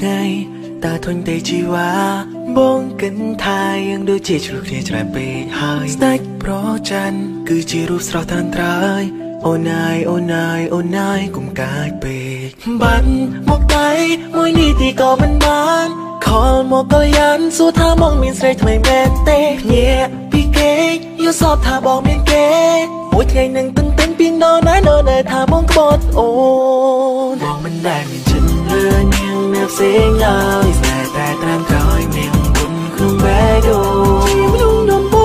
ថ្ងៃតើធុញទេជីវ៉ាបងកិនថាយ៉ាងដូចជាជ្រុលគ្នាច្រើនពេកហើយស្ដេចប្រច័នគឺជារូបស្រស់តានត្រើយអូនណាយអូនណាយអូនណាយកុំកាចពេកបាត់មកដៃមួយនេះទីក៏មិនបានខលមកក៏យ៉ានសួរថាមកមានស្រីថ្មីមែនទេញាក់ពីគេយល់សពថាបងមានគេមួយថ្ងៃនឹងទន្ទឹងពីងដល់ណែថាបងក្បត់អូនបងមិនដែលមានចិត្តលឿននាងនៅផ្សេងឡើយស្នេហ៍តែត្រាំក្រោយនាងគុំក្នុងបេះដូងខ្ញុំដំប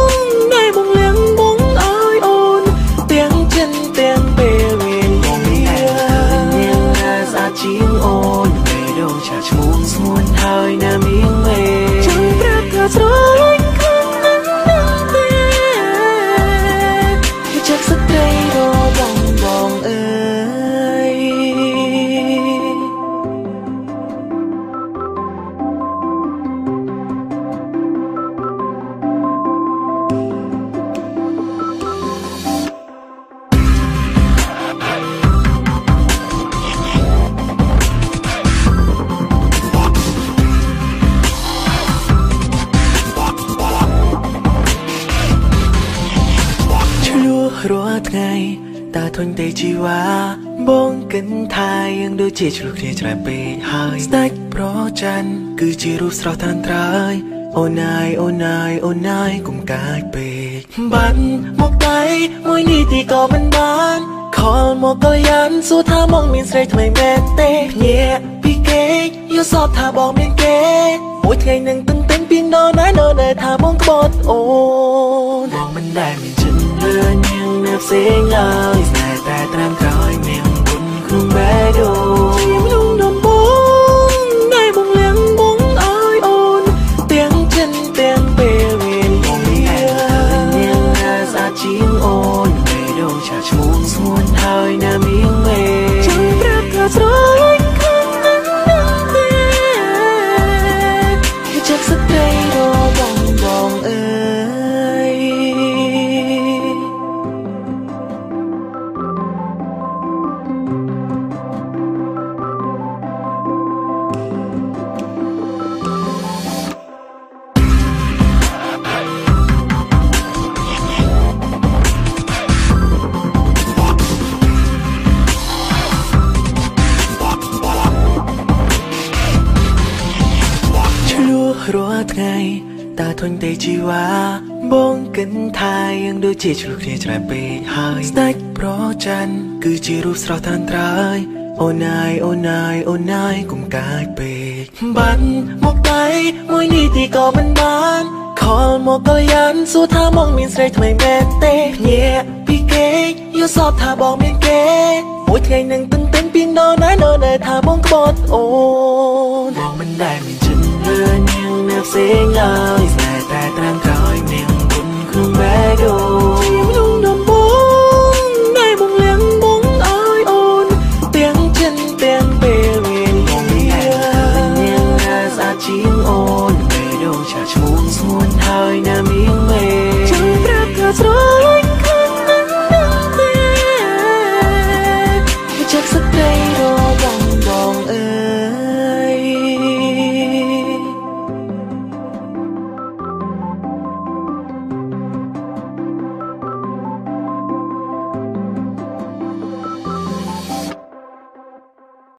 ងដែលបងលៀងបងអើយអូនទាំងចិនទាំងពេលវិញបងមាននាងដែលស្អាតជាងអូនបេះដូងឆាឈ្មោះស្ងួនហើយណាមៀងមេចាំប្រាប់ថាស្រលាញ់ខាងនឹងទេជាស្ត្រីរបងអើយរាល់ថ្ងៃតើធុញទេជីវ៉ាបងកិនថាយ៉ាងដូចជាជ្រុលគ្នាច្រើនពេកហើយស្ដេចប្រច័នគឺជារូបស្រស់តានត្រើយអូនណាយអូនណាយអូនណាយកុំកាចពេកបាត់មកដៃមួយនេះទីក៏មិនបានខលមកក៏យ៉ានសួរថាមកមានស្រីថ្មីមែនទេញាក់ពីគេយល់សពថាបងមានគេមួយថ្ងៃនឹងទន្ទឹងពីងដល់ណែថាបងក្បត់អូនបងមិនដែលមានចិត្តលឿននាងនៅផ្សេងឡើយស្នេហ៍តែត្រាំក្រោយនាងគុំក្នុងបេះដូងខ្ញុំដំបងដែលបងលៀងបងអើយអូនទាំងចិនទាំងពេលវិញបងមាននាងដែលស្អាតជាងអូនបេះដូងឆាឈ្មោះស្ងួនហើយណាមៀងមេចាំប្រាប់ថាស្រលាញ់ខាងនឹងទេជាស្ត្រីរបងអើយរាល់ថ្ងៃតើធុញទេជីវ៉ាបងកិនថាយ៉ាងដូចជាជ្រុលគ្នាច្រើនពេកហើយស្ដេចប្រច័នគឺជារូបស្រស់តានត្រើយអូនណាយអូនណាយអូនណាយកុំកាចពេកបាត់មកដៃមួយនេះទីក៏មិនបានខលមកក៏យ៉ានសួរថាមកមានស្រីថ្មីមែនទេញាក់ពីគេយល់សពថាបងមានគេមួយថ្ងៃនឹងទន្ទឹងពីងដល់ណែថាបងក្បត់អូនបងមិនដែលមានចិត្តលឿននាងនៅផ្សេងឡើយស្នេហ៍តែត្រាំក្រោយនាងគុំក្នុងបេះដូង